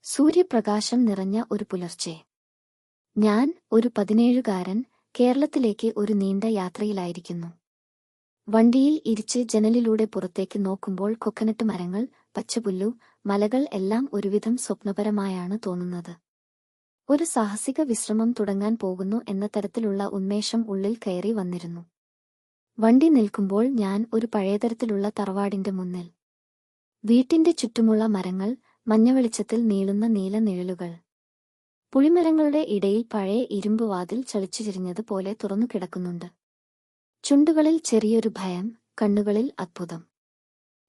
സൂര്യപ്രകാശം നിറഞ്ഞ ഒരു പുലർച്ചെ. ഞാൻ, ഒരു 17കാരൻ, കേരളത്തിലേക്ക് ഒരു നീണ്ട യാത്രയിലായിരിക്കുന്നു. വണ്ടിയിൽ ഇരിച്ച് ജനലിലൂടെ പുറത്തേക്ക് നോക്കുമ്പോൾ കൊക്കനട്ട് മരങ്ങൾ, പച്ചപുല്ലു, മലകൾ എല്ലാം ഒരുവിധം സ്വപ്നപരമായാണ് തോന്നുന്നത്. ഒരു സാഹസിക വിശ്രമം തുടങ്ങാൻ പോകുന്നു എന്ന തരത്തിലുള്ള ഉന്മേഷം ഉള്ളിൽ കയറി വന്നിരുന്നു. വണ്ടി നിൽക്കുമ്പോൾ ഞാൻ ഒരു പഴയതരത്തിലുള്ള തറവാടിന്റെ മുന്നിൽ. വീട്ടിന്റെ ചുറ്റുമുള്ള മരങ്ങൾ, മഞ്ഞവെളിച്ചത്തിൽ നീളുന്ന നീല നിഴലുകൾ. പുളിമരങ്ങളുടെ ഇടയിൽ പഴയ ഇരുമ്പുവാതിൽ ചളിച്ചുചിരിഞ്ഞത് പോലെ തുറന്നു കിടക്കുന്നുണ്ട്. ചുണ്ടുകളിൽ ചെറിയൊരു ഭയം, കണ്ണുകളിൽ അത്ഭുതം.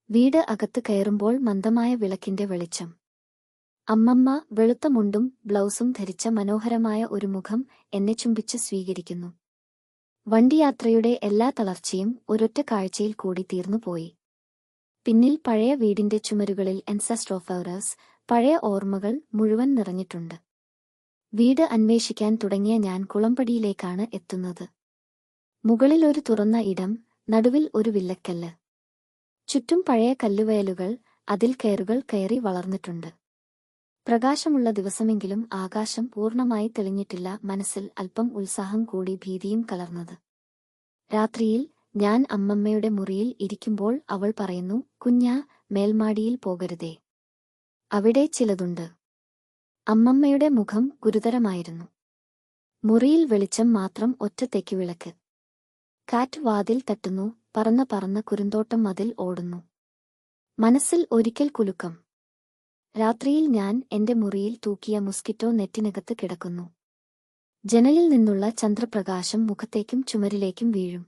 വീട് അകത്ത് കയറുമ്പോൾ മന്ദമായ വിളക്കിന്റെ വെളിച്ചം. അമ്മമ്മ വെളുത്ത മുണ്ടും ബ്ലൗസും ധരിച്ച മനോഹരമായ ഒരു മുഖം എന്നെ ചുംബിച്ച് സ്വീകരിക്കുന്നു. വണ്ടിയാത്രയുടെ എല്ലാ തളർച്ചയും ഒരൊറ്റ കാഴ്ചയിൽ കൂടി തീർന്നുപോയി. പിന്നിൽ പഴയ വീടിന്റെ ചുമരുകളിൽ എൻസസ്ട്രോഫൗറസ്, പഴയ ഓർമ്മകൾ മുഴുവൻ നിറഞ്ഞിട്ടുണ്ട്. വീട് അന്വേഷിക്കാൻ തുടങ്ങിയ ഞാൻ കുളമ്പടിയിലേക്കാണ് എത്തുന്നത്. മുകളിൽ ഒരു തുറന്ന ഇടം, നടുവിൽ ഒരു വില്ലക്കല്ല്. ചുറ്റും പഴയ കല്ലുവയലുകൾ, അതിൽ കയറുകൾ കയറി വളർന്നിട്ടുണ്ട്. പ്രകാശമുള്ള ദിവസമെങ്കിലും ആകാശം പൂർണ്ണമായി തെളിഞ്ഞിട്ടില്ല. മനസ്സിൽ അല്പം ഉത്സാഹം കൂടി ഭീതിയും കലർന്നത്. രാത്രിയിൽ ഞാൻ അമ്മമ്മയുടെ മുറിയിൽ ഇരിക്കുമ്പോൾ അവൾ പറയുന്നു, കുഞ്ഞാ, മേൽമാടിയിൽ പോകരുതേ. അവിടെ ചിലതുണ്ട്. അമ്മമ്മയുടെ മുഖം ഗുരുതരമായിരുന്നു. മുറിയിൽ വെളിച്ചം മാത്രം, ഒറ്റ തെക്കുവിളക്ക്. കാറ്റ് വാതിൽ തട്ടുന്നു, പറന്ന കുരുന്തോട്ടം മതിൽ ഓടുന്നു. മനസ്സിൽ ഒരിക്കൽ കുലുക്കം. രാത്രിയിൽ ഞാൻ എന്റെ മുറിയിൽ തൂക്കിയ മുസ്കിറ്റോ നെറ്റിനകത്ത് കിടക്കുന്നു. ജനലിൽ നിന്നുള്ള ചന്ദ്രപ്രകാശം മുഖത്തേക്കും ചുമരിലേക്കും വീഴും.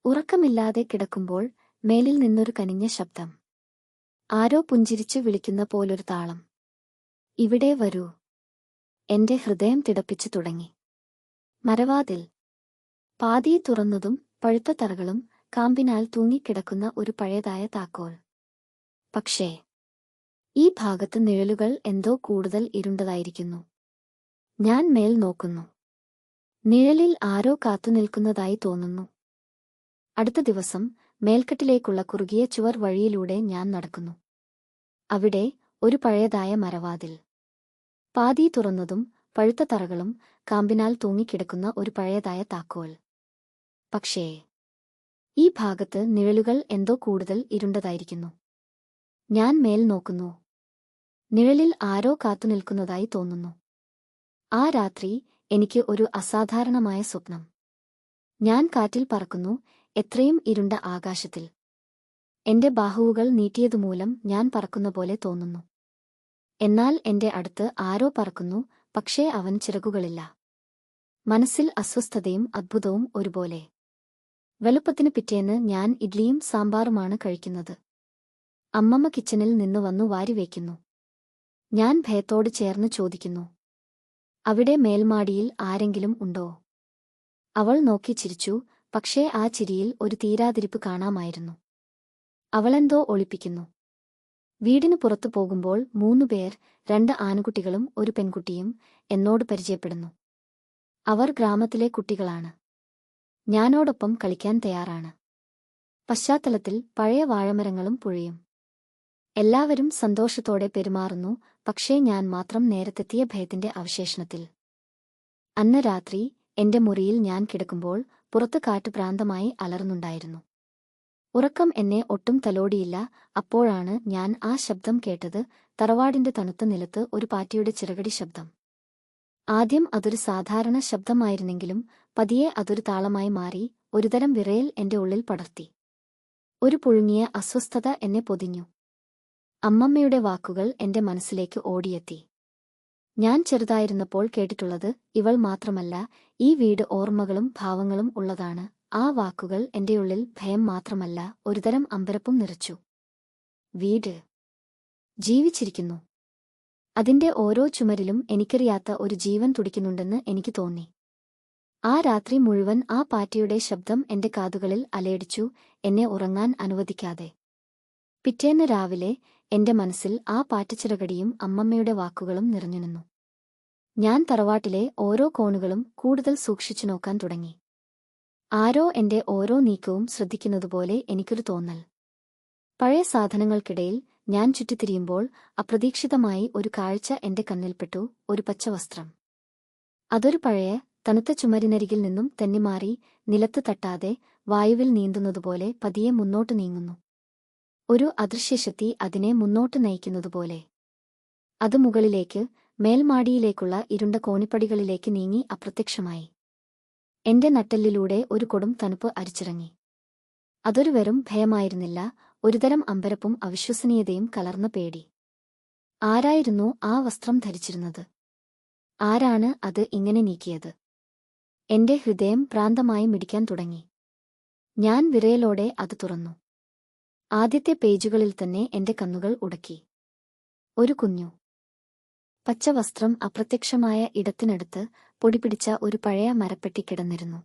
ഉറക്കമില്ലാതെ കിടക്കുമ്പോൾ മേലിൽ നിന്നൊരു കനിഞ്ഞ ശബ്ദം. ആരോ പുഞ്ചിരിച്ചു വിളിക്കുന്ന പോലൊരു താളം. ഇവിടെ വരൂ. എന്റെ ഹൃദയം തിടപ്പിച്ചു തുടങ്ങി. മരവാതിൽ പാതി തുറന്നതും പഴുത്ത തറകളും കാമ്പിനാൽ തൂങ്ങിക്കിടക്കുന്ന ഒരു പഴയതായ താക്കോൽ. പക്ഷേ ഈ ഭാഗത്ത് നിഴലുകൾ എന്തോ കൂടുതൽ ഇരുണ്ടതായിരിക്കുന്നു. ഞാൻ മേൽ നോക്കുന്നു. നിഴലിൽ ആരോ കാത്തുനിൽക്കുന്നതായി തോന്നുന്നു. അടുത്ത ദിവസം മേൽക്കെട്ടിലേക്കുള്ള കുറുകിയ ചുവർ വഴിയിലൂടെ ഞാൻ നടക്കുന്നു. അവിടെ ഒരു പഴയതായ മരവാതിൽ. പാതി തുറന്നതും പഴുത്ത തറകളും കാമ്പിനാൽ തൂങ്ങിക്കിടക്കുന്ന ഒരു പഴയതായ താക്കോൽ. പക്ഷേ ഈ ഭാഗത്ത് നിഴലുകൾ എന്തോ കൂടുതൽ ഇരുണ്ടതായിരിക്കുന്നു. ഞാൻ മേൽ നോക്കുന്നു. നിഴലിൽ ആരോ കാത്തുനിൽക്കുന്നതായി തോന്നുന്നു. ആ രാത്രി എനിക്ക് ഒരു അസാധാരണമായ സ്വപ്നം. ഞാൻ കാറ്റിൽ പറക്കുന്നു, എത്രയും ഇരുണ്ട ആകാശത്തിൽ. എന്റെ ബാഹുവുകൾ നീട്ടിയതുമൂലം ഞാൻ പറക്കുന്ന പോലെ തോന്നുന്നു. എന്നാൽ എന്റെ അടുത്ത് ആരോ പറക്കുന്നു, പക്ഷേ അവൻ ചിറകുകളില്ല. മനസ്സിൽ അസ്വസ്ഥതയും അദ്ഭുതവും ഒരുപോലെ. വെളുപ്പത്തിന് പിറ്റേന്ന് ഞാൻ ഇഡ്ലിയും സാമ്പാറുമാണ് കഴിക്കുന്നത്. അമ്മമ്മ കിച്ചണിൽ നിന്ന് വന്നു വാരിവയ്ക്കുന്നു. ഞാൻ ഭയത്തോട് ചേർന്ന് ചോദിക്കുന്നു, അവിടെ മേൽമാടിയിൽ ആരെങ്കിലും ഉണ്ടോ? അവൾ നോക്കി ചിരിച്ചു, പക്ഷേ ആ ചിരിയിൽ ഒരു തീരാതിരിപ്പ് കാണാമായിരുന്നു. അവളെന്തോ ഒളിപ്പിക്കുന്നു. വീടിനു പുറത്തു പോകുമ്പോൾ 3 പേർ, 2 ആൺകുട്ടികളും ഒരു പെൺകുട്ടിയും എന്നോട് പരിചയപ്പെടുന്നു. അവർ ഗ്രാമത്തിലെ കുട്ടികളാണ്. ഞാനോടൊപ്പം കളിക്കാൻ തയ്യാറാണ്. പശ്ചാത്തലത്തിൽ പഴയ വാഴമരങ്ങളും പുഴയും. എല്ലാവരും സന്തോഷത്തോടെ പെരുമാറുന്നു, പക്ഷേ ഞാൻ മാത്രം നേരത്തെത്തിയ ഭയത്തിന്റെ അവശേഷണത്തിൽ. അന്ന് രാത്രി എന്റെ മുറിയിൽ ഞാൻ കിടക്കുമ്പോൾ പുറത്ത് കാറ്റ് ഭ്രാന്തമായി അലറുന്നുണ്ടായിരുന്നു. ഉറക്കം എന്നെ ഒട്ടും തലോടിയില്ല. അപ്പോഴാണ് ഞാൻ ആ ശബ്ദം കേട്ടത്. തറവാടിന്റെ തണുത്ത നിലത്ത് ഒരു പാറ്റിയുടെ ചിറകടി ശബ്ദം. ആദ്യം അതൊരു സാധാരണ ശബ്ദമായിരുന്നെങ്കിലും പതിയെ അതൊരു താളമായി മാറി. ഒരുതരം വിറയൽ എന്റെ ഉള്ളിൽ പടർത്തി. ഒരു പുഴുങ്ങിയ അസ്വസ്ഥത എന്നെ പൊതിഞ്ഞു. അമ്മമ്മയുടെ വാക്കുകൾ എന്റെ മനസ്സിലേക്ക് ഓടിയെത്തി. ഞാൻ ചെറുതായിരുന്നപ്പോൾ കേട്ടിട്ടുള്ളത് ഇവൾ മാത്രമല്ല, ഈ വീട് ഓർമ്മകളും ഭാവങ്ങളും ഉള്ളതാണ്. ആ വാക്കുകൾ എന്റെയുള്ളിൽ ഭയം മാത്രമല്ല, ഒരുതരം അമ്പരപ്പും നിറച്ചു. വീട് ജീവിച്ചിരിക്കുന്നു. അതിന്റെ ഓരോ ചുമരിലും എനിക്കറിയാത്ത ഒരു ജീവൻ തുടിക്കുന്നുണ്ടെന്ന് എനിക്ക് തോന്നി. ആ രാത്രി മുഴുവൻ ആ പാറ്റിയുടെ ശബ്ദം എന്റെ കാതുകളിൽ അലയടിച്ചു, എന്നെ ഉറങ്ങാൻ അനുവദിക്കാതെ. പിറ്റേന്ന് രാവിലെ എന്റെ മനസ്സിൽ ആ പാറ്റച്ചിറകടിയും അമ്മമ്മയുടെ വാക്കുകളും നിറഞ്ഞുനിന്നു. ഞാൻ തറവാട്ടിലെ ഓരോ കോണുകളും കൂടുതൽ സൂക്ഷിച്ചു നോക്കാൻ തുടങ്ങി. ആരോ എന്റെ ഓരോ നീക്കവും ശ്രദ്ധിക്കുന്നതുപോലെ എനിക്കൊരു തോന്നൽ. പഴയ സാധനങ്ങൾക്കിടയിൽ ഞാൻ ചുറ്റിത്തിരിയുമ്പോൾ അപ്രതീക്ഷിതമായി ഒരു കാഴ്ച എന്റെ കണ്ണിൽപ്പെട്ടു. ഒരു പച്ചവസ്ത്രം. അതൊരു പഴയ തണുത്ത ചുമരിനരികിൽ നിന്നും തെന്നിമാറി നിലത്ത് തട്ടാതെ വായുവിൽ നീന്തുന്നതുപോലെ പതിയെ മുന്നോട്ട് നീങ്ങുന്നു. ഒരു അദൃശ്യശക്തി അതിനെ മുന്നോട്ട് നയിക്കുന്നതുപോലെ. അത് മുകളിലേക്ക്, മേൽമാടിയിലേക്കുള്ള ഇരുണ്ട കോണിപ്പടികളിലേക്ക് നീങ്ങി അപ്രത്യക്ഷമായി. എന്റെ നട്ടെല്ലിലൂടെ ഒരു കൊടും തണുപ്പ് അരിച്ചിറങ്ങി. അതൊരു വെറും ഭയമായിരുന്നില്ല, ഒരുതരം അമ്പരപ്പും അവിശ്വസനീയതയും കലർന്ന പേടി. ആരായിരുന്നു ആ വസ്ത്രം ധരിച്ചിരുന്നത്? ആരാണ് അത് ഇങ്ങനെ നീക്കിയത്? എന്റെ ഹൃദയം ഭ്രാന്തമായി മിടിക്കാൻ തുടങ്ങി. ഞാൻ വിറയലോടെ അത് തുറന്നു. ആദ്യത്തെ പേജുകളിൽ തന്നെ എന്റെ കണ്ണുകൾ ഉടക്കി. ഒരു കുഞ്ഞു പച്ചവസ്ത്രം അപ്രത്യക്ഷമായ ഇടത്തിനടുത്ത് പൊടിപിടിച്ച ഒരു പഴയ മരപ്പെട്ടി കിടന്നിരുന്നു.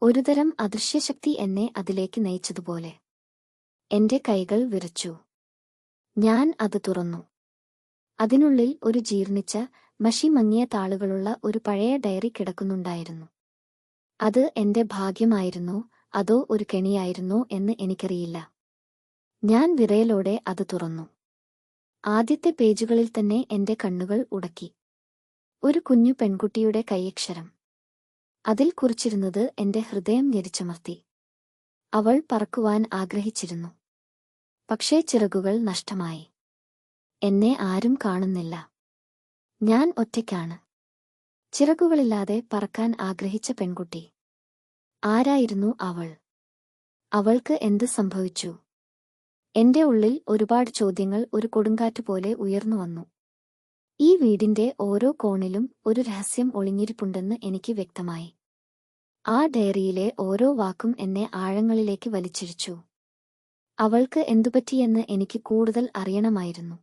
ഒരുതരം അദൃശ്യശക്തി എന്നെ അതിലേക്ക് നയിച്ചതുപോലെ. എന്റെ കൈകൾ വിറച്ചു. ഞാൻ അത് തുറന്നു. അതിനുള്ളിൽ ഒരു ജീർണിച്ച, മഷി മങ്ങിയ താളുകളുള്ള ഒരു പഴയ ഡയറി കിടക്കുന്നുണ്ടായിരുന്നു. അത് എന്റെ ഭാഗ്യമായിരുന്നോ അതോ ഒരു കെണിയായിരുന്നോ എന്ന് എനിക്കറിയില്ല. ഞാൻ വിറയലോടെ അത് തുറന്നു. ആദ്യത്തെ പേജുകളിൽ തന്നെ എന്റെ കണ്ണുകൾ ഉടക്കി. ഒരു കുഞ്ഞു പെൺകുട്ടിയുടെ കൈയക്ഷരം. അതിൽ കുറിച്ചിരുന്നത് എന്റെ ഹൃദയം ഞെരിച്ചമർത്തി. അവൾ പറക്കുവാൻ ആഗ്രഹിച്ചിരുന്നു. പക്ഷേ ചിറകുകൾ നഷ്ടമായി. എന്നെ ആരും കാണുന്നില്ല. ഞാൻ ഒറ്റയ്ക്കാണ്. ചിറകുകളില്ലാതെ പറക്കാൻ ആഗ്രഹിച്ച പെൺകുട്ടി. ആരായിരുന്നു അവൾ? അവൾക്ക് എന്ത് സംഭവിച്ചു? എന്റെ ഉള്ളിൽ ഒരുപാട് ചോദ്യങ്ങൾ ഒരു കൊടുങ്കാറ്റുപോലെ ഉയർന്നുവന്നു. ഈ വീടിന്റെ ഓരോ കോണിലും ഒരു രഹസ്യം ഒളിഞ്ഞിരിപ്പുണ്ടെന്ന് എനിക്ക് വ്യക്തമായി. ആ ഡയറിയിലെ ഓരോ വാക്കും എന്നെ ആഴങ്ങളിലേക്ക് വലിച്ചിഴച്ചു. അവൾക്ക് എന്തുപറ്റിയെന്ന് എനിക്ക് കൂടുതൽ അറിയണമായിരുന്നു.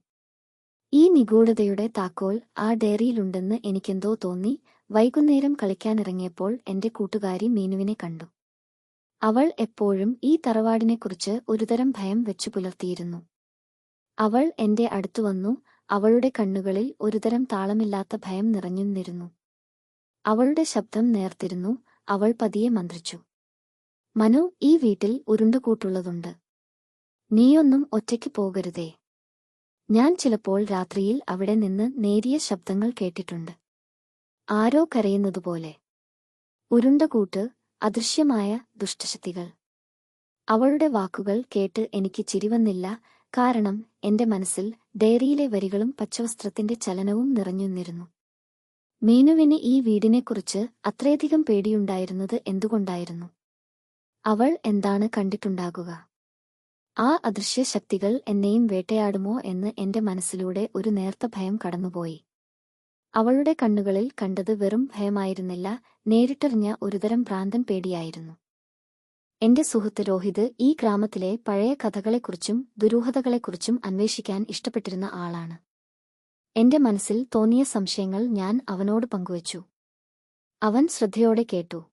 ഈ നിഗൂഢതയുടെ താക്കോൽ ആ ഡയറിയിലുണ്ടെന്ന് എനിക്കെന്തോ തോന്നി. വൈകുന്നേരം കളിക്കാനിറങ്ങിയപ്പോൾ എന്റെ കൂട്ടുകാരി മീനുവിനെ കണ്ടു. അവൾ എപ്പോഴും ഈ തറവാടിനെക്കുറിച്ച് ഒരുതരം ഭയം വെച്ചു പുലർത്തിയിരുന്നു. അവൾ എന്റെ അടുത്തുവന്നു. അവളുടെ കണ്ണുകളിൽ ഒരുതരം താളമില്ലാത്ത ഭയം നിറഞ്ഞുനിന്നിരുന്നു. അവളുടെ ശബ്ദം നേർത്തിരുന്നു. അവൾ പതിയെ മന്ത്രിച്ചു. മനു, ഈ വീട്ടിൽ ഉരുണ്ടുകൂട്ടുള്ളതുണ്ട്. നീയൊന്നും ഒറ്റയ്ക്ക് പോകരുതേ. ഞാൻ ചിലപ്പോൾ രാത്രിയിൽ അവിടെ നിന്ന് നേരിയ ശബ്ദങ്ങൾ കേട്ടിട്ടുണ്ട്. ആരോ കരയുന്നതുപോലെ. ഉരുണ്ടകൂട്ട്, അദൃശ്യമായ ദുഷ്ടശക്തികൾ. അവളുടെ വാക്കുകൾ കേട്ട് എനിക്ക് ചിരിവന്നില്ല. കാരണം എന്റെ മനസ്സിൽ ഡയറിയിലെ വരികളും പച്ചവസ്ത്രത്തിന്റെ ചലനവും നിറഞ്ഞുനിന്നിരുന്നു. മീനുവിന് ഈ വീടിനെക്കുറിച്ച് അത്രയധികം പേടിയുണ്ടായിരുന്നത് എന്തുകൊണ്ടായിരുന്നു? അവൾ എന്താണ് കണ്ടിട്ടുണ്ടാകുക? ആ അദൃശ്യ ശക്തികൾ എന്നെയും വേട്ടയാടുമോ എന്ന് എന്റെ മനസ്സിലൂടെ ഒരു നേർത്ത ഭയം കടന്നുപോയി. അവളുടെ കണ്ണുകളിൽ കണ്ടത് വെറും ഭയമായിരുന്നില്ല, നേരിട്ടറിഞ്ഞ ഒരുതരം ഭ്രാന്തൻ പേടിയായിരുന്നു. എന്റെ സുഹൃത്ത് രോഹിത് ഈ ഗ്രാമത്തിലെ പഴയ കഥകളെക്കുറിച്ചും ദുരൂഹതകളെക്കുറിച്ചും അന്വേഷിക്കാൻ ഇഷ്ടപ്പെട്ടിരുന്ന ആളാണ്. എന്റെ മനസ്സിൽ തോന്നിയ സംശയങ്ങൾ ഞാൻ അവനോട് പങ്കുവച്ചു. അവൻ ശ്രദ്ധയോടെ കേട്ടു.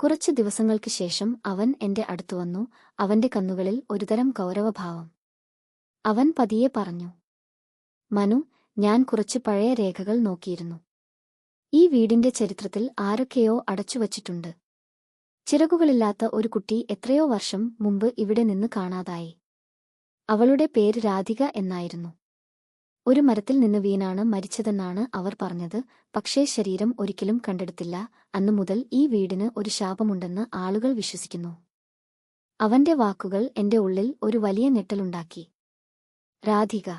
കുറച്ചു ദിവസങ്ങൾക്ക് ശേഷം അവൻ എന്റെ അടുത്തുവന്നു. അവന്റെ കണ്ണുകളിൽ ഒരുതരം ഗൗരവഭാവം. അവൻ പതിയെ പറഞ്ഞു, മനു, ഞാൻ കുറച്ച് പഴയ രേഖകൾ നോക്കിയിരുന്നു. ഈ വീടിന്റെ ചരിത്രത്തിൽ ആരൊക്കെയോ അടച്ചുവച്ചിട്ടുണ്ട്. ചിറകുകളില്ലാത്ത ഒരു കുട്ടി എത്രയോ വർഷം മുമ്പ് ഇവിടെ നിന്ന് കാണാതായി. അവളുടെ പേര് രാധിക എന്നായിരുന്നു. ഒരു മരത്തിൽ നിന്ന് വീണാണ് മരിച്ചതെന്നാണ് അവർ പറഞ്ഞത്. പക്ഷേ ശരീരം ഒരിക്കലും കണ്ടെടുത്തില്ല. അന്നു മുതൽ ഈ വീടിന് ഒരു ശാപമുണ്ടെന്ന് ആളുകൾ വിശ്വസിക്കുന്നു. അവന്റെ വാക്കുകൾ എന്റെ ഉള്ളിൽ ഒരു വലിയ ഞെട്ടലുണ്ടാക്കി. രാധിക.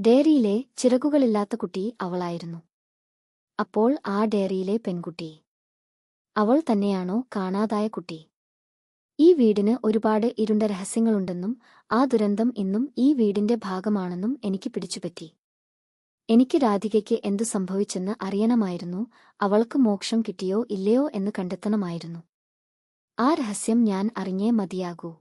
ഡയറിയിലെ ചിറകുകളില്ലാത്ത കുട്ടി അവളായിരുന്നു. അപ്പോൾ ആ ഡയറിയിലെ പെൺകുട്ടി അവൾ തന്നെയാണോ കാണാതായ കുട്ടി? ഈ വീടിന് ഒരുപാട് ഇരുണ്ട രഹസ്യങ്ങളുണ്ടെന്നും ആ ദുരന്തം ഇന്നും ഈ വീടിന്റെ ഭാഗമാണെന്നും എനിക്ക് പിടിച്ചുപറ്റി. എനിക്ക് രാധികയ്ക്ക് എന്തു സംഭവിച്ചെന്ന് അറിയണമായിരുന്നു. അവൾക്ക് മോക്ഷം കിട്ടിയോ ഇല്ലയോ എന്ന് കണ്ടെത്തണമായിരുന്നു. ആ രഹസ്യം ഞാൻ അറിഞ്ഞേ മതിയാകൂ.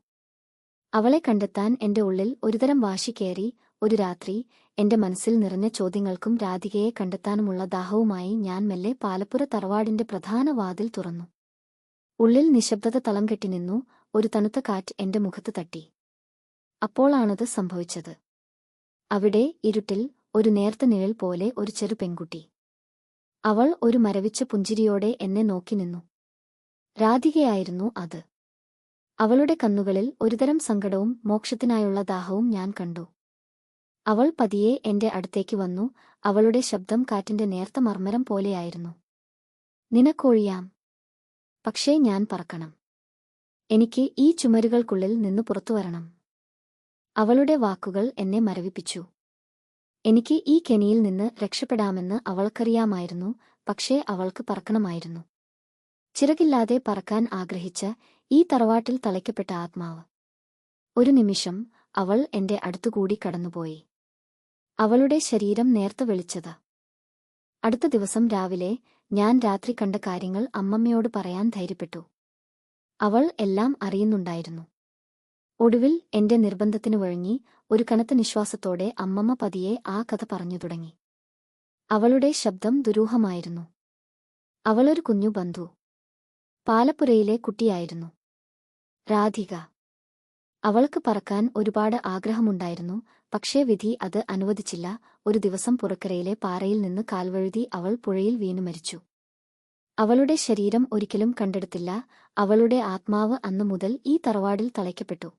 അവളെ കണ്ടെത്താൻ എന്റെ ഉള്ളിൽ ഒരുതരം വാശി കയറി. ഒരു രാത്രി എന്റെ മനസ്സിൽ നിറഞ്ഞ ചോദ്യങ്ങൾക്കും രാധികയെ കണ്ടെത്താനുമുള്ള ദാഹവുമായി ഞാൻ മെല്ലെ പാലപ്പുര തറവാടിന്റെ പ്രധാന വാതിൽ തുറന്നു. ഉള്ളിൽ നിശബ്ദത തളം കെട്ടി നിന്നു. ഒരു തണുത്ത കാറ്റ് എന്റെ മുഖത്ത് തട്ടി. അപ്പോളാണത് സംഭവിച്ചത്. അവിടെ ഇരുട്ടിൽ ഒരു നേർത്ത നിഴൽ പോലെ ഒരു ചെറു പെൺകുട്ടി. അവൾ ഒരു മരവിച്ച പുഞ്ചിരിയോടെ എന്നെ നോക്കി നിന്നു. രാധികയായിരുന്നു അത്. അവളുടെ കണ്ണുകളിൽ ഒരുതരം സങ്കടവും മോക്ഷത്തിനായുള്ള ദാഹവും ഞാൻ കണ്ടു. അവൾ പതിയെ എന്റെ അടുത്തേക്ക് വന്നു. അവളുടെ ശബ്ദം കാറ്റിന്റെ നേർത്ത മർമ്മരം പോലെയായിരുന്നു. നിനക്കൊഴിയാം. പക്ഷേ ഞാൻ പറക്കണം. എനിക്ക് ഈ ചുമരുകൾക്കുള്ളിൽ നിന്ന് പുറത്തുവരണം. അവളുടെ വാക്കുകൾ എന്നെ മരവിപ്പിച്ചു. എനിക്ക് ഈ കെണിയിൽ നിന്ന് രക്ഷപ്പെടാമെന്ന് അവൾക്കറിയാമായിരുന്നു. പക്ഷേ അവൾക്ക് പറക്കണമായിരുന്നു. ചിറകില്ലാതെ പറക്കാൻ ആഗ്രഹിച്ച ഈ തറവാട്ടിൽ തളയ്ക്കപ്പെട്ട ആത്മാവ്. ഒരു നിമിഷം അവൾ എന്റെ അടുത്തുകൂടി കടന്നുപോയി. അവളുടെ ശരീരം നേർത്ത വെളിച്ചത. അടുത്ത ദിവസം രാവിലെ ഞാൻ രാത്രി കണ്ട കാര്യങ്ങൾ അമ്മമ്മയോട് പറയാൻ ധൈര്യപ്പെട്ടു. അവൾ എല്ലാം അറിയുന്നുണ്ടായിരുന്നു. ഒടുവിൽ എന്റെ നിർബന്ധത്തിനു വഴങ്ങി ഒരു കനത്ത നിശ്വാസത്തോടെ അമ്മമ്മ പതിയെ ആ കഥ പറഞ്ഞു തുടങ്ങി. അവളുടെ ശബ്ദം ദുരൂഹമായിരുന്നു. അവളൊരു കുഞ്ഞു ബന്ധു. പാലപ്പുരയിലെ കുട്ടിയായിരുന്നു. രാധിക. അവൾക്ക് പറക്കാൻ ഒരുപാട് ആഗ്രഹമുണ്ടായിരുന്നു. പക്ഷേ വിധി അത് അനുവദിച്ചില്ല. ഒരു ദിവസം പുറക്കരയിലെ പാറയിൽ നിന്ന് കാൽവഴുതി അവൾ പുഴയിൽ വീണു മരിച്ചു. അവളുടെ ശരീരം ഒരിക്കലും കണ്ടെടുത്തില്ല. അവളുടെ ആത്മാവ് അന്നു മുതൽ ഈ തറവാടിൽ തളയ്ക്കപ്പെട്ടു.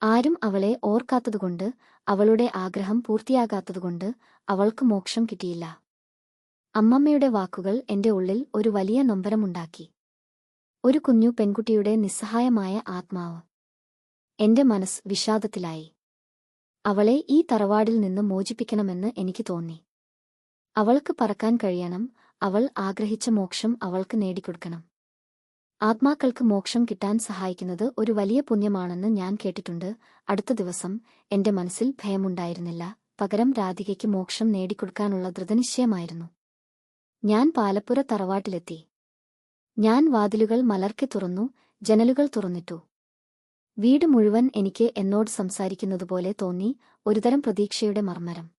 ആരും അവളെ ഓർക്കാത്തതുകൊണ്ട്, അവളുടെ ആഗ്രഹം പൂർത്തിയാകാത്തതുകൊണ്ട് അവൾക്ക് മോക്ഷം കിട്ടിയില്ല. അമ്മമ്മയുടെ വാക്കുകൾ എന്റെ ഉള്ളിൽ ഒരു വലിയ നൊമ്പരമുണ്ടാക്കി. ഒരു കുഞ്ഞു പെൺകുട്ടിയുടെ നിസ്സഹായമായ ആത്മാവ്. എന്റെ മനസ്സ് വിഷാദത്തിലായി. അവളെ ഈ തറവാടിൽ നിന്ന് മോചിപ്പിക്കണമെന്ന് എനിക്ക് തോന്നി. അവൾക്ക് പറക്കാൻ കഴിയണം. അവൾ ആഗ്രഹിച്ച മോക്ഷം അവൾക്ക് നേടിക്കൊടുക്കണം. ആത്മാക്കൾക്ക് മോക്ഷം കിട്ടാൻ സഹായിക്കുന്നത് ഒരു വലിയ പുണ്യമാണെന്ന് ഞാൻ കേട്ടിട്ടുണ്ട്. അടുത്ത ദിവസം എന്റെ മനസ്സിൽ ഭയമുണ്ടായിരുന്നില്ല. പകരം രാധികയ്ക്ക് മോക്ഷം നേടിക്കൊടുക്കാനുള്ള ദൃഢനിശ്ചയമായിരുന്നു. ഞാൻ പാലപ്പുര തറവാട്ടിലെത്തി. ഞാൻ വാതിലുകൾ മലർക്കെ തുറന്നു, ജനലുകൾ തുറന്നിട്ടു. വീട് മുഴുവൻ എനിക്ക് എന്നോട് സംസാരിക്കുന്നതുപോലെ തോന്നി. ഒരുതരം പ്രതീക്ഷയുടെ മർമ്മരം.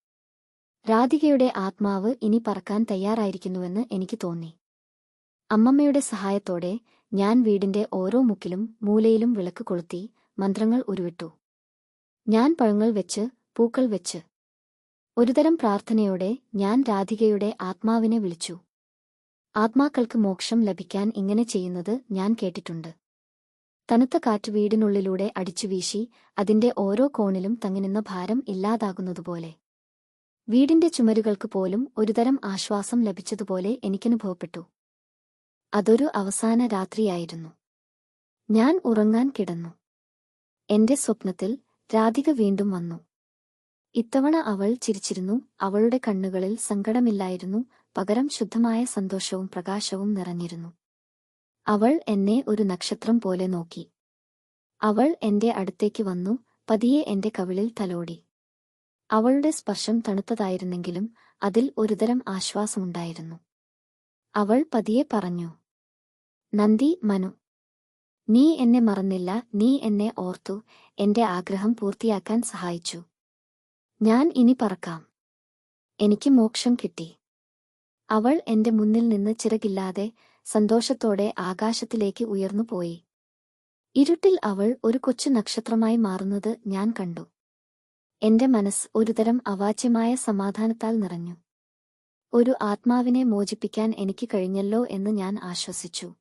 രാധികയുടെ ആത്മാവ് ഇനി പറക്കാൻ തയ്യാറായിരിക്കുന്നുവെന്ന് എനിക്ക് തോന്നി. അമ്മമ്മയുടെ സഹായത്തോടെ ഞാൻ വീടിന്റെ ഓരോ മുക്കിലും മൂലയിലും വിളക്ക് കൊളുത്തി മന്ത്രങ്ങൾ ഉരുവിട്ടു. ഞാൻ പഴങ്ങൾ വെച്ച്, പൂക്കൾ വെച്ച്. ഒരുതരം പ്രാർത്ഥനയോടെ ഞാൻ രാധികയുടെ ആത്മാവിനെ വിളിച്ചു. ആത്മാക്കൾക്ക് മോക്ഷം ലഭിക്കാൻ ഇങ്ങനെ ചെയ്യുന്നത് ഞാൻ കേട്ടിട്ടുണ്ട്. തണുത്ത കാറ്റ് വീടിനുള്ളിലൂടെ അടിച്ചുവീശി അതിന്റെ ഓരോ കോണിലും തങ്ങിനിന്ന ഭാരം ഇല്ലാതാകുന്നതുപോലെ. വീടിന്റെ ചുമരുകൾക്ക് പോലും ഒരുതരം ആശ്വാസം ലഭിച്ചതുപോലെ എനിക്കനുഭവപ്പെട്ടു. അതൊരു അവസാന രാത്രിയായിരുന്നു. ഞാൻ ഉറങ്ങാൻ കിടന്നു. എന്റെ സ്വപ്നത്തിൽ രാധിക വീണ്ടും വന്നു. ഇത്തവണ അവൾ ചിരിച്ചിരുന്നു. അവളുടെ കണ്ണുകളിൽ സങ്കടമില്ലായിരുന്നു. പകരം ശുദ്ധമായ സന്തോഷവും പ്രകാശവും നിറഞ്ഞിരുന്നു. അവൾ എന്നെ ഒരു നക്ഷത്രം പോലെ നോക്കി. അവൾ എന്റെ അടുത്തേക്ക് വന്നു, പതിയെ എന്റെ കവിളിൽ തലോടി. അവളുടെ സ്പർശം തണുത്തതായിരുന്നെങ്കിലും അതിൽ ഒരുതരം ആശ്വാസമുണ്ടായിരുന്നു. അവൾ പതിയെ പറഞ്ഞു, നന്ദി മനു. നീ എന്നെ മറന്നില്ല. നീ എന്നെ ഓർത്തു. എന്റെ ആഗ്രഹം പൂർത്തിയാക്കാൻ സഹായിച്ചു. ഞാൻ ഇനി പറക്കാം. എനിക്ക് മോക്ഷം കിട്ടി. അവൾ എന്റെ മുന്നിൽ നിന്ന് ചിറകില്ലാതെ സന്തോഷത്തോടെ ആകാശത്തിലേക്ക് ഉയർന്നുപോയി. ഇരുട്ടിൽ അവൾ ഒരു കൊച്ചു നക്ഷത്രമായി മാറുന്നത് ഞാൻ കണ്ടു. എന്റെ മനസ്സ് ഒരുതരം അവാച്യമായ സമാധാനത്താൽ നിറഞ്ഞു. ഒരു ആത്മാവിനെ മോചിപ്പിക്കാൻ എനിക്ക് കഴിഞ്ഞല്ലോ എന്ന് ഞാൻ ആശ്വസിച്ചു.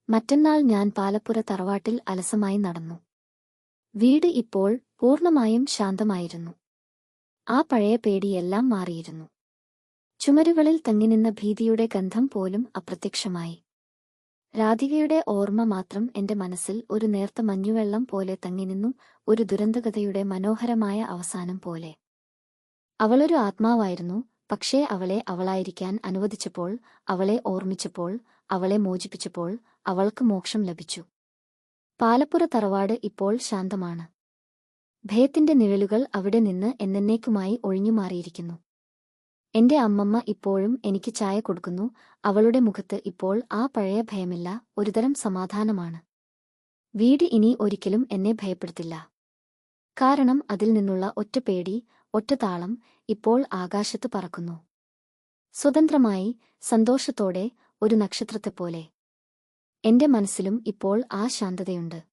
മറ്റന്നാൾ ഞാൻ പാലപ്പുര തറവാട്ടിൽ അലസമായി നടന്നു. വീട് ഇപ്പോൾ പൂർണ്ണമായും ശാന്തമായിരുന്നു. ആ പഴയ പേടിയെല്ലാം മാറിയിരുന്നു. ചുമരുകളിൽ തങ്ങിനിന്ന ഭീതിയുടെ ഗന്ധം പോലും അപ്രത്യക്ഷമായി. രാധികയുടെ ഓർമ്മ മാത്രം എന്റെ മനസ്സിൽ ഒരു നേർത്ത മഞ്ഞുവെള്ളം പോലെ തങ്ങിനിന്നു, ഒരു ദുരന്തകഥയുടെ മനോഹരമായ അവസാനം പോലെ. അവളൊരു ആത്മാവായിരുന്നു. പക്ഷേ അവളെ അവളായിരിക്കാൻ അനുവദിച്ചപ്പോൾ, അവളെ ഓർമ്മിച്ചപ്പോൾ, അവളെ മോചിപ്പിച്ചപ്പോൾ അവൾക്ക് മോക്ഷം ലഭിച്ചു. പാലപ്പുര തറവാട് ഇപ്പോൾ ശാന്തമാണ്. ഭയത്തിന്റെ നിഴലുകൾ അവിടെ നിന്ന് എന്നേക്കുമായി ഒഴിഞ്ഞുമാറിയിരിക്കുന്നു. എന്റെ അമ്മമ്മ ഇപ്പോഴും എനിക്ക് ചായ കൊടുക്കുന്നു. അവളുടെ മുഖത്ത് ഇപ്പോൾ ആ പഴയ ഭയമില്ല, ഒരുതരം സമാധാനമാണ്. വീട് ഇനി ഒരിക്കലും എന്നെ ഭയപ്പെടുത്തില്ല. കാരണം അതിൽ നിന്നുള്ള ഒറ്റ പേടി, ഒറ്റ താളം ഇപ്പോൾ ആകാശത്ത് പറക്കുന്നു. സ്വതന്ത്രമായി, സന്തോഷത്തോടെ, ഒരു നക്ഷത്രത്തെപ്പോലെ. എന്റെ മനസ്സിലും ഇപ്പോൾ ആ ശാന്തതയുണ്ട്.